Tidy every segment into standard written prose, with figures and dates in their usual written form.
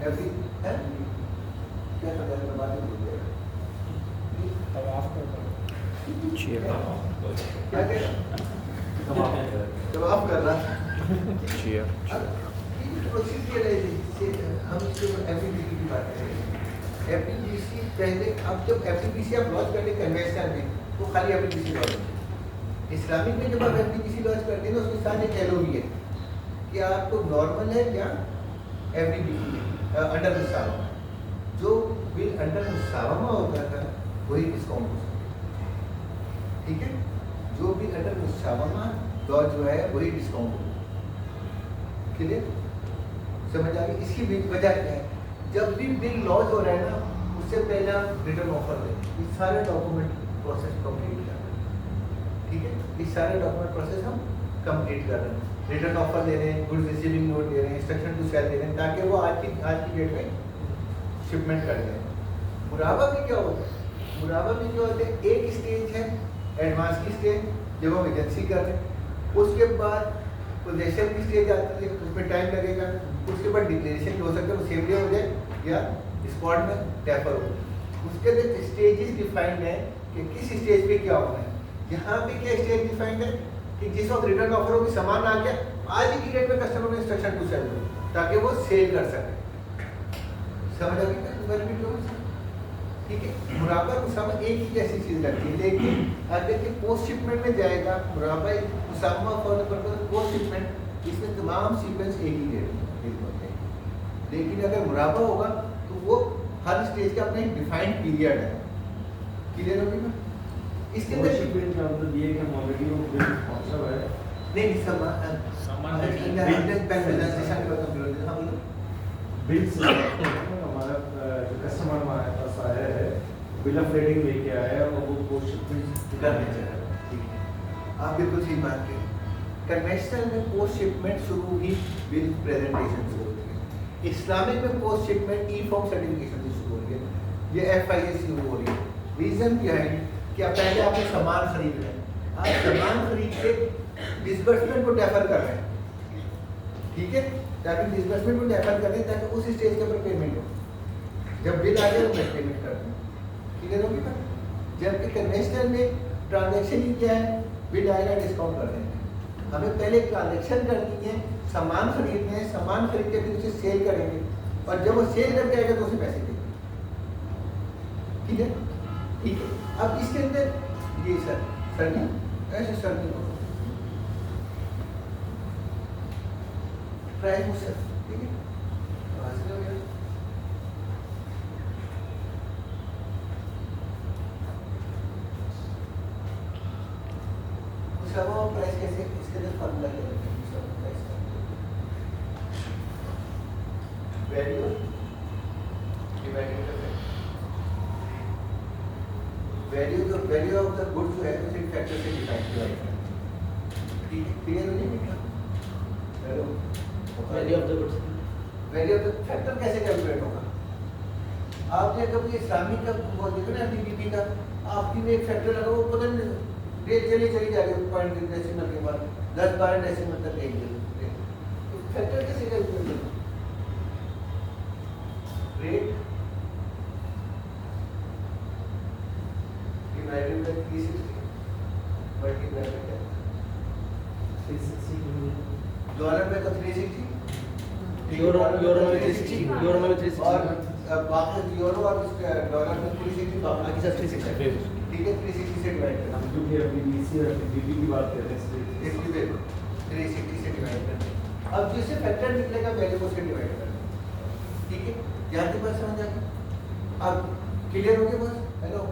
Every है क्या करना है बात नहीं बोल अब आप कर क्या कह जवाब कर रहा प्रोसीजर है हम इसके एफटीपीसी की बात करें एफटीपीसी पहले अब जब एफटीपीसी आप लॉन्च करते कन्वेंशनल में तो खाली एफटीपीसी लॉन्च इस्लामिक में जब आप एफटीपीसी लॉन्च करते हैं ना उसके साथ एक एलओवी है कि आपको नॉर्मल है या एफटीपीसी है अंडर मुसावमा जो बिल अंडर मुसावमा होता था वही डिस्काउंट हो सकता ठीक है जो भी अंडर मुसावमा लॉन्च जो है वही डिस्काउंट होगा क्लियर समझ आ गई इसकी वजह क्या है जब भी बिल लॉन्च हो रहा है ना उससे पहले आप रिटर्न ऑफर दें ये सारे डॉक्यूमेंट प्रोसेस कंप्लीट कर रहे हैं ठीक है ये सारे डॉक्यूमेंट प्रोसेस हम कंप्लीट कर रहे हैं रिटर्न ऑफर दे रहे हैं गुड रिसीविंग नोट दे रहे हैं इंस्ट्रक्शन टू सेल दे रहे हैं ताकि वो आज की डेट में शिपमेंट कर दें मुराबा में क्या होता है मुराबा में क्या होता है एक स्टेज है एडवांस की स्टेज जब हम एजेंसी कर रहे हैं उसके बाद पोजेशन की स्टेज आती है उसमें टाइम लगेगा उसके बाद डिक्लेरेशन हो सकता है वो सेम डे हो जाए या स्पॉट में रेफर हो उसके अंदर स्टेजेस डिफाइंड है कि किस स्टेज पे क्या होना है यहाँ पे क्या स्टेज डिफाइंड है कि जिस वक्त रिटर्न ऑफर होगी सामान आ गया आज ही की डेट में कस्टमर को इंस्ट्रक्शन टू सेल दो ताकि वो सेल कर सके समझ आ गई ठीक है मुराबा मुसामा एक ही जैसी चीज लगती है लेकिन अगर कि पोस्ट शिपमेंट में जाएगा मुराबा मुसामा for the purpose post shipment इसमें तमाम सीक्वेंस एक ही डेट होते हैं लेकिन अगर मुराबा होगा तो वो हर स्टेज का अपना एक डिफाइंड पीरियड है क्लियर होगी ना इसके अंदर शिपमेंट का मतलब ये कि हम ऑलरेडी वो बिल पहुंचा हुआ है नहीं बिल्स हमारा जो कस्टमर हमारे पास आया है बिल ऑफ लेडिंग लेके आया है और वो पोस्ट शिपमेंट करने चाहिए ठीक है आप बिल्कुल सही बात करें कन्वेंशनल में पोस्ट शिपमेंट शुरू ही बिल प्रेजेंटेशन से होती है इस्लामिक में पोस्ट शिपमेंट ई फॉर्म सर्टिफिकेशन से शुरू हो रही है ये FIS शुरू हो रही है रीजन क्या है कि आप पहले आपने सामान खरीद रहे हैं आप सामान खरीद के डिसबर्समेंट को डेफर कर रहे हैं ठीक है ताकि डिसबर्समेंट को डेफर कर रहे हैं ताकि उस स्टेज के ऊपर पेमेंट हो जब बिल आ जाए तो मैं पेमेंट कर दूँ क्लियर होगी ना जबकि कन्वेंशनल में ट्रांजैक्शन ही क्या है बिल आएगा डिस्काउंट कर देंगे हमें पहले ट्रांजैक्शन करनी है सामान खरीदने हैं सामान खरीद के फिर उसे सेल करेंगे और जब वो सेल करके आएगा तो उसे पैसे देंगे ठीक है अब इसके अंदर ये सर नहीं ऐसे सर नहीं प्राइस मुझसे ठीक है प्राइस कैसे इसके अंदर फॉर्मूला क्या है value divided value of the good जो है उसे फैक्टर से डिफाइन किया जाता है ठीक है क्लियर हो जाएगा hello value of the goods value of the factor कैसे कैलकुलेट होगा आपने कभी इस्लामिक का वो देखो ना DPP का आपकी में एक फैक्टर लगा वो पता नहीं रेट चली जाएगी पॉइंट डेसिमल के बाद 10-12 डेसिमल तक एक तो फैक्टर कैसे कैलकुलेट होगा rate divided by 360 multiply by 360 dollar में तो 360 यूरो में 360 और बाकी यूरो और डॉलर में 360 बाकी सब 360 ठीक है 360 से डिवाइड करना हम क्योंकि अभी BC और DP की बात कर रहे हैं इसलिए देखो 360 से डिवाइड करना अब जिससे फैक्टर निकलेगा वैल्यू को से डिवाइड करना ठीक है यहाँ की बात समझ आ गई अब क्लियर हो गया बस हेलो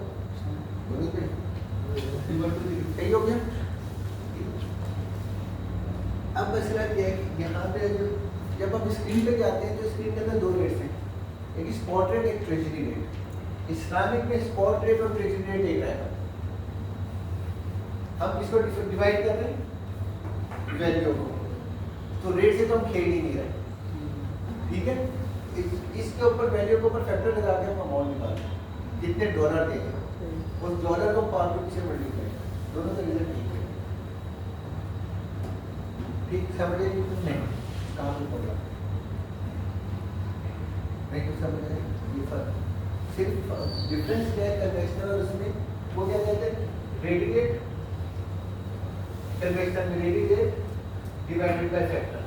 सही हो गया अब मसला क्या है कि यहाँ पे जो जब आप स्क्रीन पे जाते हैं तो स्क्रीन के अंदर दो रेट्स हैं एक स्पॉट रेट एक ट्रेजरी रेट इस्लामिक में स्पॉट रेट और ट्रेजरी रेट एक रहेगा हम इसको डिवाइड कर रहे हैं वैल्यू को तो रेट से तो हम खेल ही नहीं रहे ठीक है इसके ऊपर वैल्यू के ऊपर फैक्टर लगा के हम अमाउंट निकाल जितने डॉलर देंगे उस डॉलर को 5 रुपये से मल्टीप्लाई दोनों का रिजल्ट ठीक समझे नहीं काम नहीं पड़ रहा नहीं कुछ समझ आए ये फर्क सिर्फ डिफरेंस क्या है कन्वेंशनल और उसमें वो क्या कहते हैं रेडिएट कन्वेंशनल में radiate divided by factor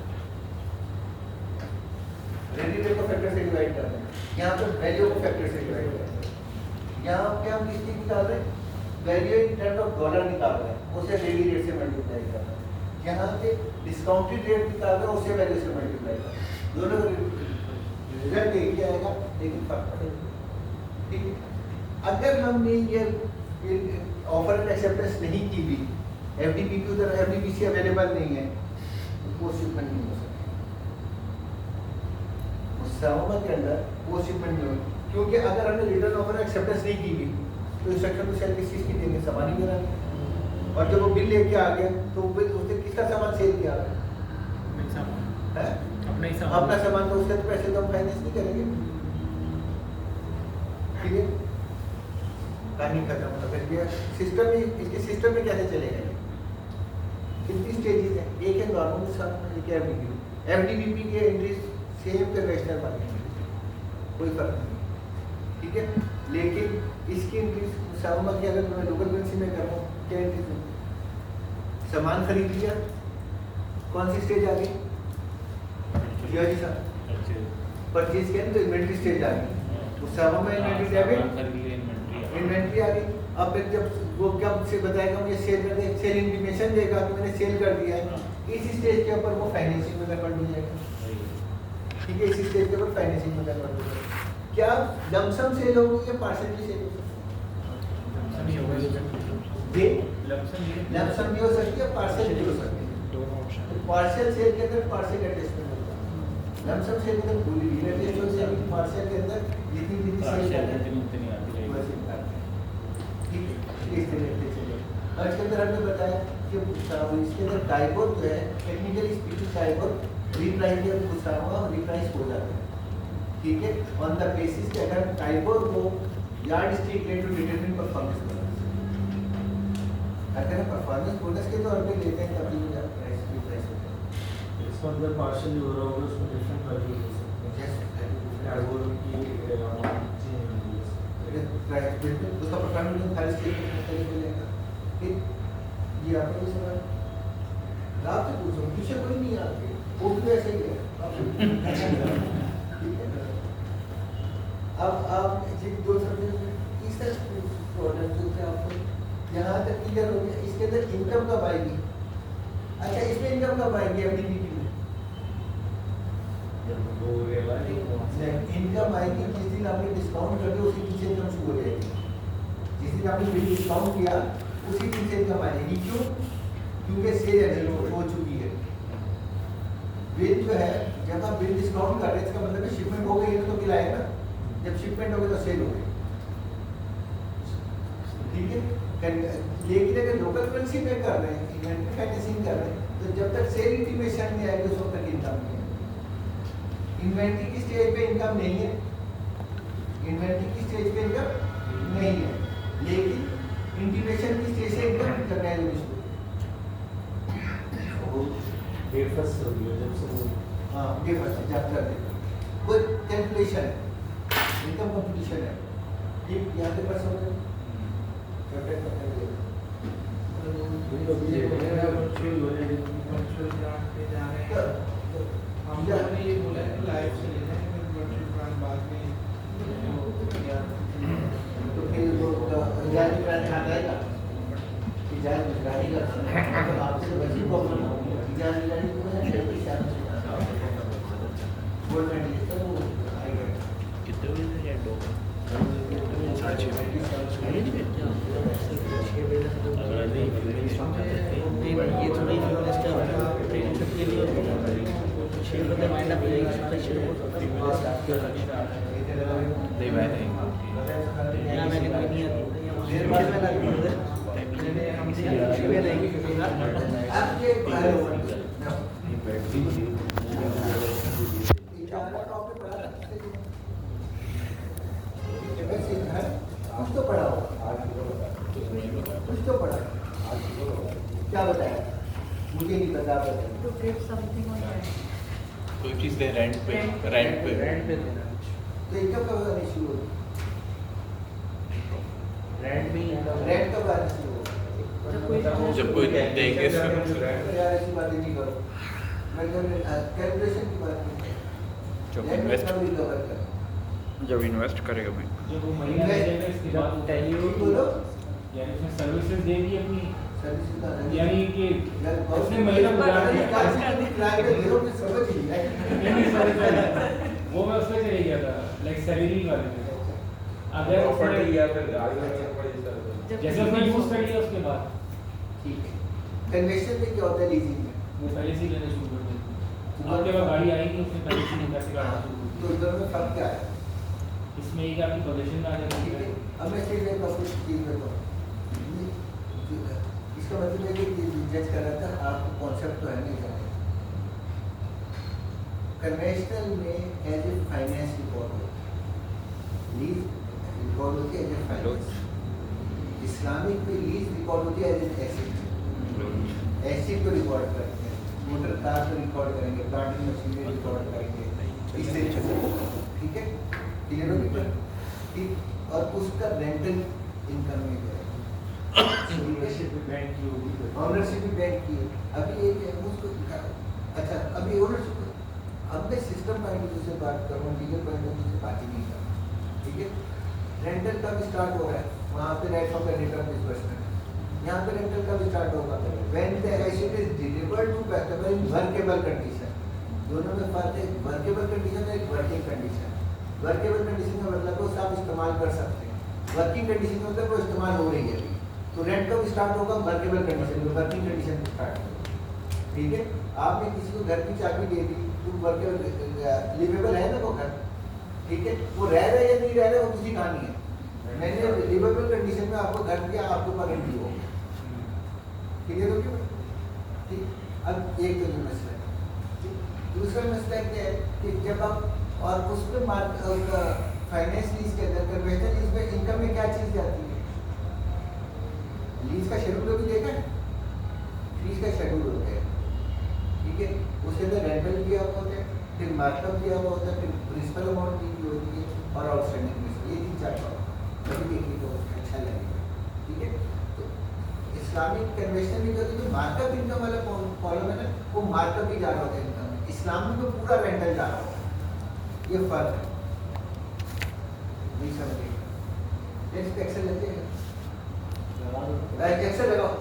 radiate को फैक्टर से डिवाइड करते हैं यहाँ पे वैल्यू को फैक्टर से डिवाइड करते हैं यहाँ पे हम किस चीज निकाल रहे हैं value in terms of dollar निकाल रहे हैं उसे डेली रेट से मल्टीप्लाई कर रहे हैं यहाँ पे डिस्काउंटेड रेट निकाल रहे हैं उसे वैल्यू से मल्टीप्लाई कर रहे हैं दोनों रिजल्ट एक ही आएगा लेकिन फर्क पड़ेगा ठीक है अगर हमने ये ऑफर एंड एक्सेप्टेंस नहीं की भी एफडीपी की उधर एफडीपीसी अवेलेबल नहीं है तो पोस्ट शिपमेंट नहीं हो सकती उस सामा के अंदर पोस्ट शिपमेंट नहीं हो क्योंकि अगर हमने रिटर्न ऑफर एक्सेप्टेंस नहीं की भी तो इंस्ट्रक्शन तो सेल किस चीज़ की देंगे सामान ही देना और जब वो बिल लेके आ गया तो उसने किसका सामान सेल किया है अपना सामान तो उसके तो पैसे तो हम फाइनेंस नहीं करेंगे ठीक है कहानी खत्म होता फिर ये सिस्टम में इसके सिस्टम में कैसे चलेगा कितनी स्टेजेस है एक है नॉर्मल सामान एक है एफडीपीपी के एंट्रीज सेम कन्वेंशनल मार्केट कोई फर्क नहीं ठीक है लेकिन इसकी एंट्रीज सामान की अगर मैं लोकल करेंसी में कर रहा हूँ क्या एंट्रीज सामान खरीद लिया कौन सी स्टेज आ गई जी सर परचेज किया तो इन्वेंट्री स्टेज आ गई उस समय में इन्वेंट्री डेबिट इन्वेंट्री आ गई अब फिर जब वो कब से बताएगा मुझे सेल कर दे सेल इंटीमेशन देगा कि मैंने सेल कर दिया है इसी स्टेज के ऊपर वो फाइनेंसिंग में कन्वर्ट हो जाएगा ठीक है इसी स्टेज के ऊपर फाइनेंसिंग में कन्वर्ट हो जाएगा क्या लमसम सेल होगी या पार्शियली सेल होगी लमसम भी हो सकती है पार्शियल भी हो सकती है पार्शियल सेल के अंदर पार्शियल एडजस्टमेंट होता है लमसम सेल के अंदर पूरी एडजस्ट हो जाएगी पार्शियल के अंदर जितनी जितनी सेल ठीक है इस तरीके से और इसके अंदर हमने बताया कि इसके अंदर डाइबोर जो है टेक्निकली स्पीकिंग डाइबोर रीप्राइस या गुस्सावा रीप्राइस हो जाता है ठीक है ऑन द बेसिस कि अगर डाइबोर को yardstick rate to determine performance bonus अगर परफॉर्मेंस बोनस के तौर पे लेते हैं तभी वो प्राइस रीप्राइस होता है इसका अंदर पार्शियली हो रहा होगा उसमें डिफरेंट वैल्यू हो सकते हैं डाइबोर की अमाउंट चेंज प्राइस बिल्कुल उसका परफॉर्मेंस हर स्टेज में तरीके लेगा फिर ये आपको सवाल आप से पूछो पीछे कोई नहीं आपके वो भी ऐसे ही है अब आप दो सब्जेक्ट इस तरह प्रोडक्ट जो थे आपको यहाँ तक क्लियर हो गया इसके अंदर इनकम कब आएगी अच्छा इसमें इनकम कब आएगी एफडीपीपी में इनकम आएगी जिस दिन आपने डिस्काउंट कर दिया उसी दिन से इनकम शुरू हो जाएगी जिस दिन आपने बिल डिस्काउंट किया उसी दिन से इनकम आएगी क्यों क्योंकि सेल एग्जीक्यूट हो चुकी है बिल जो है जब आप बिल डिस्काउंट कर रहे हैं इसका मतलब शिपमेंट हो गई है तो बिल आएगा जब शिपमेंट हो गई तो सेल हो गई ठीक है लेकिन अगर लोकल करेंसी में कर रहे हैं इन्वेंट्री फाइनेंसिंग कर रहे हैं तो जब तक सेल इंटीमेशन नहीं आएगी उस वक्त तक इनकम नहीं है इन्वेंट्री की स्टेज पे इनकम नहीं है इन्वेंट्री की स्टेज पे इनकम नहीं है लेकिन इंटीमेशन की स्टेज से इनकम करना है डेट फर्स्ट हो गया जब से वो हाँ ये फर्स्ट जब कर देगा वो कैलकुलेशन है इनकम कंपटीशन है ये यहाँ पे फर्स्ट हो गया हमने ये बोला है कि लाइव से लेना है वर्चुअल प्लान बाद में तो फिर वो इजाज़त कराने आ जाएगा इजाज़त निगरानी का तो आपसे तो वैसी प्रॉब्लम होगी इजाज़त निगरानी को है फिर हिसाब से गवर्नमेंट लिखता है वो आएगा कितने बजे से एंड होगा कुछ तो पढ़ा हो कुछ तो पढ़ा क्या बताया मुझे नहीं पता कोई चीज़ दे रेंट पे देना तो इनकम कब आनी शुरू होगी? रेंट भी रेंट कब आनी शुरू होगी? जब कोई देंगे यार ऐसी बातें नहीं करो, मैं कैलकुलेशन की बात नहीं कर रहा। जब Rent इन्वेस्ट कब recover करें? जब इन्वेस्ट करेगा बैंक जब वो महीना दे देगा इसके बाद ठीक बोलो, यानी उसने सर्विसेज दे दी अपनी, सर्विस का यानी कि यार उसने महीना गुजार दिया। समझ लिया। नहीं, वो मैं उसमें चले गया था, लाइक सैलरी वाले में। अगर उसने जैसे उसने यूज कर लिया उसके बाद ठीक है, कन्वेंशन में क्या होता है लीजिंग में? वो पहले से ही लेना शुरू कर देते। आपके पास गाड़ी आएगी उसने पहले से ही पैसे काटना शुरू कर तो इधर में फर्क क्या है? दिया। इसमें एक आपकी पोजीशन में आ ठीक जाती है, है। अब मैं स्टेट बैंक ऑफ चीज में कहूँ, इसका मतलब है कि जज कर रहा था, आपको कॉन्सेप्ट तो है नहीं जाने। कन्वेंशनल में एज ए फाइनेंस रिकॉर्ड होती है, लीज रिकॉर्ड होती है एज ए फाइनेंस। इस्लामिक में लीज रिकॉर्ड होती है एज एन एसेट। एसेट को रिकॉर्ड करते हैं, मोटर कार को रिकॉर्ड करेंगे, प्लांट मशीनरी रिकॉर्ड करेंगे, इस तरीके से। ठीक है, क्लियर हो गया? ठीक, और उसका रेंटल इनकम में गया, ओनरशिप बैंक की होगी। ऑनरशिप भी बैंक की है। अभी एक है उसको अच्छा, अभी ओनरशिप, अब मैं सिस्टम पॉइंट ऑफ व्यू से बात कर रहा हूँ, लीगल पॉइंट ऑफ व्यू से बात ही नहीं कर रहा। ठीक है, रेंटल का भी स्टार्ट हो रहा है, वहाँ पे राइट ऑफ रिटर्न डिस्बर्समेंट, यहाँ पे रेंटल का भी स्टार्ट होगा when the asset is delivered to customer in workable condition. दोनों में फर्क है, वर्केबल कंडीशन है, एक वर्किंग कंडीशन। वर्केबल कंडीशन का मतलब है आप इस्तेमाल कर सकते हैं, वर्किंग कंडीशन का मतलब वो इस्तेमाल हो रही है। तो रेंट कब स्टार्ट होगा? वर्केबल कंडीशन में, वर्किंग कंडीशन में स्टार्ट होगा। ठीक है, आपने किसी को घर की चाबी दे दी, तो वर्केबल लिवेबल है ना वो घर। ठीक है, वो रह रहा है या नहीं रह रहा है वो दूसरी कहानी है। मैंने लिवेबल कंडीशन में आपको घर दिया, आपके ऊपर रेंट हो गया। क्लियर हो गया? ठीक, अब एक तो ये मसला है। दूसरा मसला क्या है कि जब आप और उसमें फाइनेंस लीज के अंदर कन्वेंशनल लीज में इनकम में क्या चीज़ जाती है? लीज का शेड्यूल भी देखा है, लीज का शेड्यूल होता है। ठीक है, उसके अंदर रेंटल दिया हुआ होता है, फिर मार्कअप दिया हुआ होता है, फिर प्रिंसिपल अमाउंट दी हुई होती है और आउटस्टैंडिंग प्रिंसिपल। ये 3-4 कभी देखने को अच्छा लगेगा। ठीक है, तो इस्लामिक कन्वेंशन भी करते तो मार्कअप इनकम वाला कॉलम है ना, वो मार्कअप ही जा रहा होता है इनकम में। इस्लामिक में पूरा रेंटल जा रहा होता है, ये फर्क है। नहीं समझिएगा, एक्सेल लगेगा, एक्सेल लगाओ।